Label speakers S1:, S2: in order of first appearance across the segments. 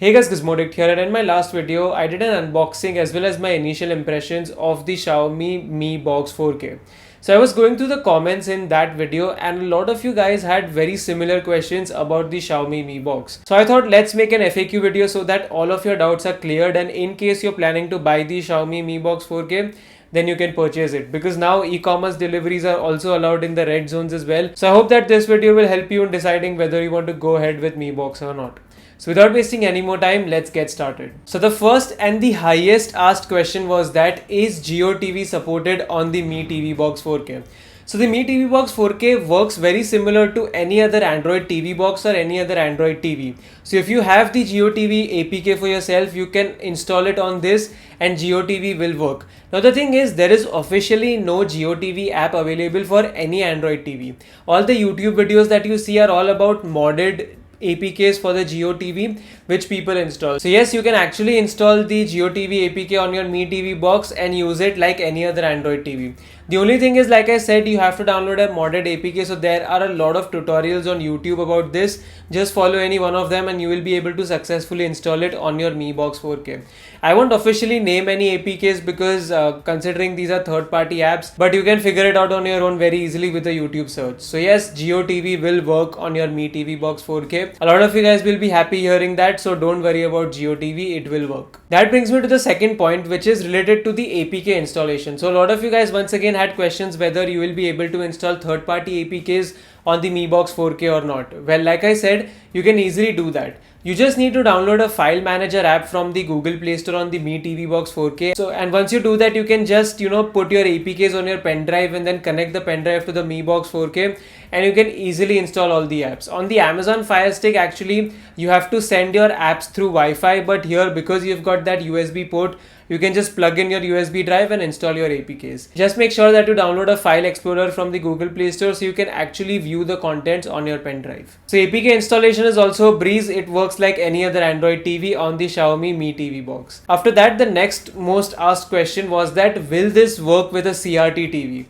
S1: Hey guys, Gizmoddict here, and in my last video, I did an unboxing as well as my initial impressions of the Xiaomi Mi Box 4K. So I was going through the comments in that video and a lot of you guys had very similar questions about the Xiaomi Mi Box. So I thought let's make an FAQ video so that all of your doubts are cleared, and in case you're planning to buy the Xiaomi Mi Box 4K, then you can purchase it, because now e-commerce deliveries are also allowed in the red zones as well. So I hope that this video will help you in deciding whether you want to go ahead with Mi Box or not. So without wasting any more time, let's get started. So the first and the highest asked question was that is Jio TV supported on the Mi TV Box 4K? So the Mi TV Box 4K works very similar to any other Android TV box or any other Android TV. So if you have the Jio TV APK for yourself, you can install it on this and Jio TV will work. Now the thing is, there is officially no Jio TV app available for any Android TV. All the YouTube videos that you see are all about modded APKs for the Jio TV which people install. So yes, you can actually install the Jio TV APK on your Mi TV box and use it like any other Android TV. The only thing is, like I said, you have to download a modded APK. So there are a lot of tutorials on YouTube about this. Just follow any one of them and you will be able to successfully install it on your Mi Box 4K. I won't officially name any APKs because considering these are third-party apps, but you can figure it out on your own very easily with a YouTube search. So yes, Jio TV will work on your Mi TV Box 4K. A lot of you guys will be happy hearing that, so don't worry about Jio TV, it will work. That brings me to the second point, which is related to the APK installation. So a lot of you guys once again had questions whether you will be able to install third-party APKs on the Mi Box 4K or not. Well, like I said, you can easily do that. You just need to download a file manager app from the Google Play Store on the Mi TV Box 4K. So, and once you do that, you can just, put your APKs on your pen drive and then connect the pen drive to the Mi Box 4K, and you can easily install all the apps. On the Amazon Fire Stick, actually, you have to send your apps through Wi-Fi, but here, because you've got that USB port, you can just plug in your USB drive and install your APKs. Just make sure that you download a file explorer from the Google Play Store so you can actually view the contents on your pen drive. So APK installation is also a breeze. It works like any other Android TV on the Xiaomi Mi TV box. After that, the next most asked question was that will this work with a CRT TV?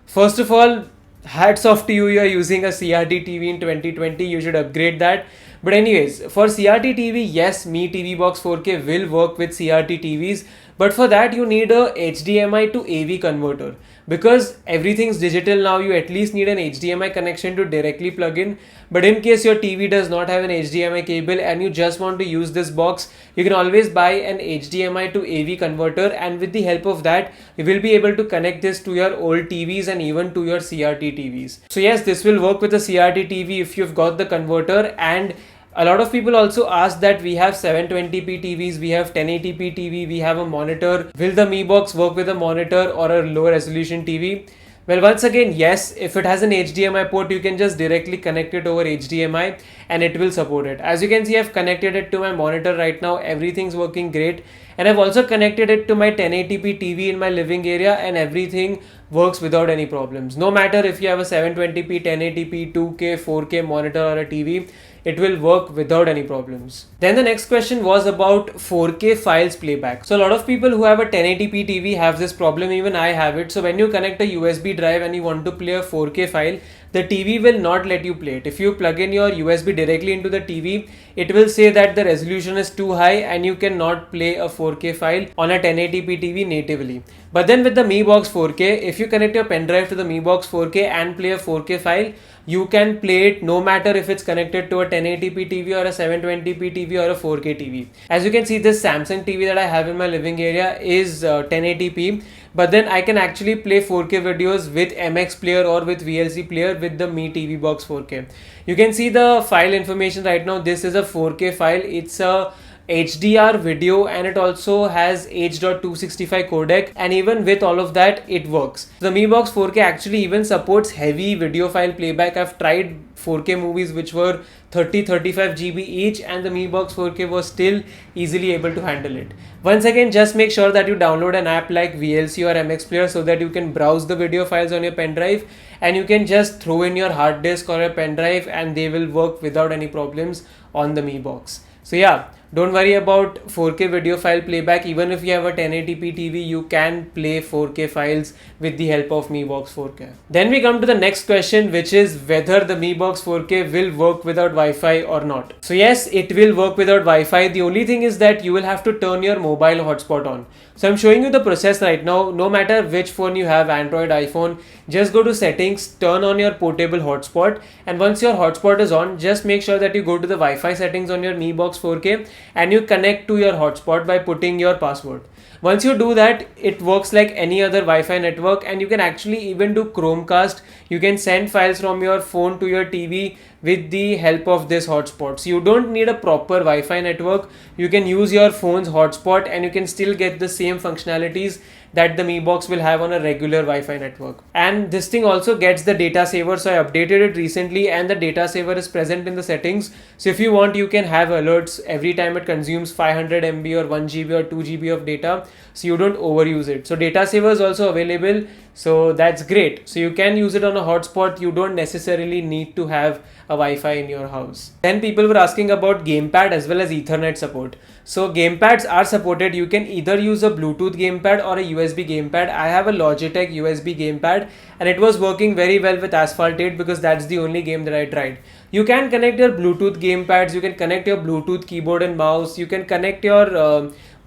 S1: First of all, hats off to you, you're using a CRT TV in 2020, you should upgrade that. But anyways, for CRT TV, yes, Mi TV Box 4K will work with CRT TVs, but for that you need a HDMI to AV converter. Because everything's digital now, you at least need an HDMI connection to directly plug in. But in case your TV does not have an HDMI cable and you just want to use this box, you can always buy an HDMI to AV converter, and with the help of that, you will be able to connect this to your old TVs and even to your CRT TVs. So yes, this will work with a CRT TV if you've got the converter. And a lot of people also ask that we have 720p TVs, we have 1080p TV, we have a monitor. Will the Mi Box work with a monitor or a low resolution TV? Well, once again, yes, if it has an HDMI port, you can just directly connect it over HDMI and it will support it. As you can see, I've connected it to my monitor right now. Everything's working great. And I've also connected it to my 1080p TV in my living area, and everything works without any problems. No matter if you have a 720p, 1080p, 2K, 4K monitor or a TV, it will work without any problems. Then the next question was about 4K files playback. So a lot of people who have a 1080p TV have this problem, even I have it. So when you connect a USB drive and you want to play a 4K file, the TV will not let you play it. If you plug in your USB directly into the TV, it will say that the resolution is too high and you cannot play a 4K file on a 1080p TV natively. But then with the Mi Box 4K, if you connect your pen drive to the Mi Box 4K and play a 4K file, you can play it no matter if it's connected to a 1080p TV or a 720p TV or a 4K TV. As you can see, this Samsung TV that I have in my living area is 1080p, but then I can actually play 4K videos with MX player or with VLC player with the Mi TV Box 4K. You can see the file information right now. This is a 4K file. It's a HDR video and it also has H.265 codec, and even with all of that it works. The Mi Box 4K actually even supports heavy video file playback. I've tried 4K movies which were 30-35 GB each, and the Mi Box 4K was still easily able to handle it. Once again, just make sure that you download an app like VLC or MX Player so that you can browse the video files on your pen drive, and you can just throw in your hard disk or a pen drive and they will work without any problems on the Mi Box. So yeah, Don't worry about 4K video file playback. Even if you have a 1080p TV, you can play 4K files with the help of Mi Box 4K. Then we come to the next question, which is whether the Mi Box 4K will work without Wi-Fi or not. So yes, it will work without Wi-Fi. The only thing is that you will have to turn your mobile hotspot on. So I'm showing you the process right now. No matter which phone you have, Android, iPhone, just go to settings, turn on your portable hotspot, and once your hotspot is on, just make sure that you go to the Wi-Fi settings on your Mi Box 4K and you connect to your hotspot by putting your password. Once you do that, it works like any other Wi-Fi network, and you can actually even do Chromecast. You can send files from your phone to your TV with the help of this hotspot. So you don't need a proper Wi-Fi network. You can use your phone's hotspot and you can still get the same functionalities that the Mi Box will have on a regular Wi-Fi network. And this thing also gets the data saver. So I updated it recently and the data saver is present in the settings. So if you want, you can have alerts every time it consumes 500 MB or 1 GB or 2 GB of data, so you don't overuse it. So data saver is also available, so that's great. So you can use it on a hotspot. You don't necessarily need to have a Wi-Fi in your house. Then people were asking about Gamepad as well as Ethernet support. So Gamepads are supported. You can either use a Bluetooth Gamepad or a USB Gamepad. I have a Logitech USB Gamepad and it was working very well with Asphalt 8 because that's the only game that I tried. You can connect your Bluetooth Gamepads, you can connect your Bluetooth keyboard and mouse, you can connect your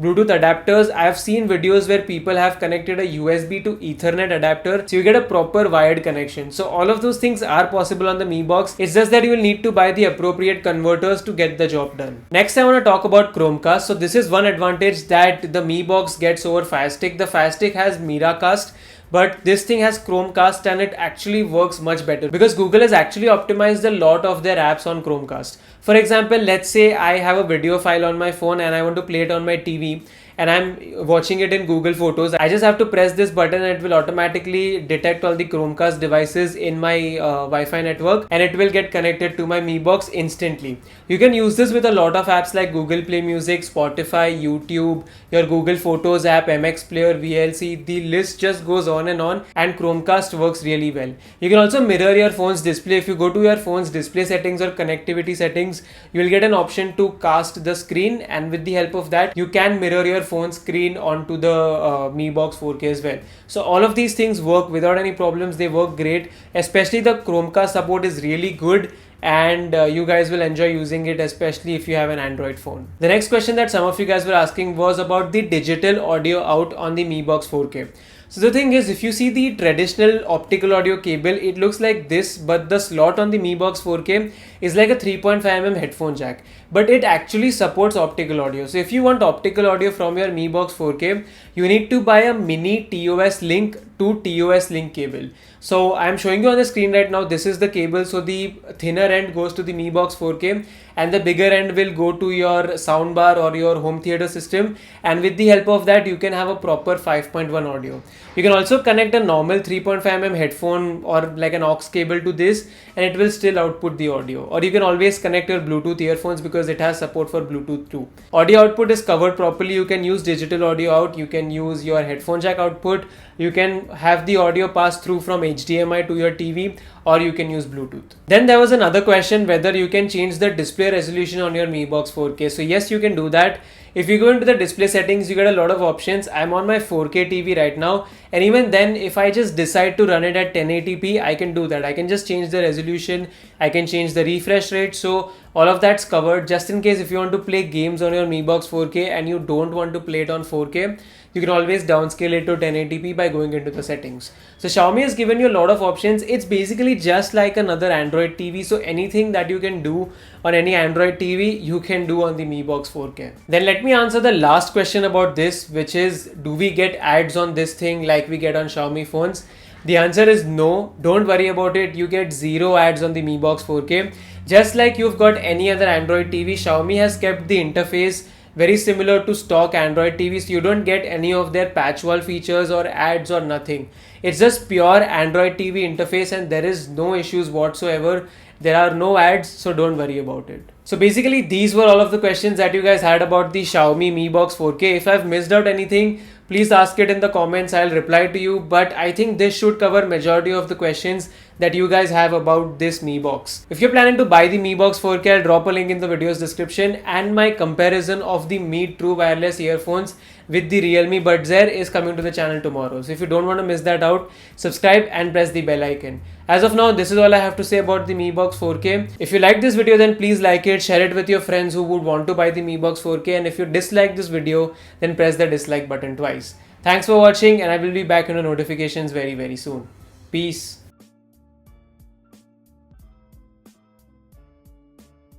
S1: Bluetooth adapters. I have seen videos where people have connected a USB to Ethernet adapter, so you get a proper wired connection. So all of those things are possible on the Mi Box. It's just that you will need to buy the appropriate converters to get the job done. Next, I want to talk about Chromecast. So this is one advantage that the Mi Box gets over Fire Stick. The Fire Stick has Miracast, but this thing has Chromecast and it actually works much better because Google has actually optimized a lot of their apps on Chromecast. For example, let's say I have a video file on my phone and I want to play it on my TV and I'm watching it in Google Photos. I just have to press this button and it will automatically detect all the Chromecast devices in my Wi-Fi network and it will get connected to my Mi Box instantly. You can use this with a lot of apps like Google Play Music, Spotify, YouTube, your Google Photos app, MX Player, VLC. The list just goes on, and Chromecast works really well. You can also mirror your phone's display. If you go to your phone's display settings or connectivity settings, you will get an option to cast the screen, and with the help of that, you can mirror your phone screen onto the Mi Box 4K as well. So all of these things work without any problems. They work great. Especially the Chromecast support is really good, and you guys will enjoy using it, especially if you have an Android phone. The next question that some of you guys were asking was about the digital audio out on the Mi Box 4K. So the thing is, if you see the traditional optical audio cable, it looks like this, but the slot on the Mi Box 4K is like a 3.5mm headphone jack, but it actually supports optical audio. So if you want optical audio from your Mi Box 4K, you need to buy a mini TOS link to TOS link cable. So I'm showing you on the screen right now, this is the cable. So the thinner end goes to the Mi Box 4K and the bigger end will go to your soundbar or your home theater system, and with the help of that you can have a proper 5.1 audio. You can also connect a normal 3.5mm headphone or like an aux cable to this and it will still output the audio, or you can always connect your Bluetooth earphones because it has support for Bluetooth too. Audio output is covered properly. You can use digital audio out, you can use your headphone jack output, you can have the audio pass through from HDMI to your TV, or you can use Bluetooth. Then there was another question whether you can change the display resolution on your Mi Box 4K. So yes, you can do that. If you go into the display settings, you get a lot of options. I'm on my 4K TV right now, and even then if I just decide to run it at 1080p, I can do that. I can just change the resolution, I can change the refresh rate. So all of that's covered. Just in case if you want to play games on your Mi Box 4K and you don't want to play it on 4K, you can always downscale it to 1080p by going into the settings. So Xiaomi has given you a lot of options. It's basically just like another Android TV. So anything that you can do on any Android TV, you can do on the Mi Box 4K. Then let me answer the last question about this, which is, do we get ads on this thing like we get on Xiaomi phones? The answer is no. Don't worry about it. You get zero ads on the Mi Box 4K. Just like you've got any other Android TV, Xiaomi has kept the interface very similar to stock Android TV, so you don't get any of their patch wall features or ads or nothing. It's just pure Android TV interface and there is no issues whatsoever. There are no ads, so don't worry about it. So basically these were all of the questions that you guys had about the Xiaomi Mi Box 4K. If I've missed out anything, please ask it in the comments. I'll reply to you, but I think this should cover majority of the questions that you guys have about this Mi Box. If you're planning to buy the Mi Box 4K, I'll drop a link in the video's description, and my comparison of the Mi True Wireless earphones with the Realme Buds Air is coming to the channel tomorrow. So if you don't want to miss that out, subscribe and press the bell icon. As of now, this is all I have to say about the Mi Box 4K. If you like this video, then please like it, share it with your friends who would want to buy the Mi Box 4K, and if you dislike this video, then press the dislike button twice. Thanks for watching, and I will be back in the notifications very soon. Peace.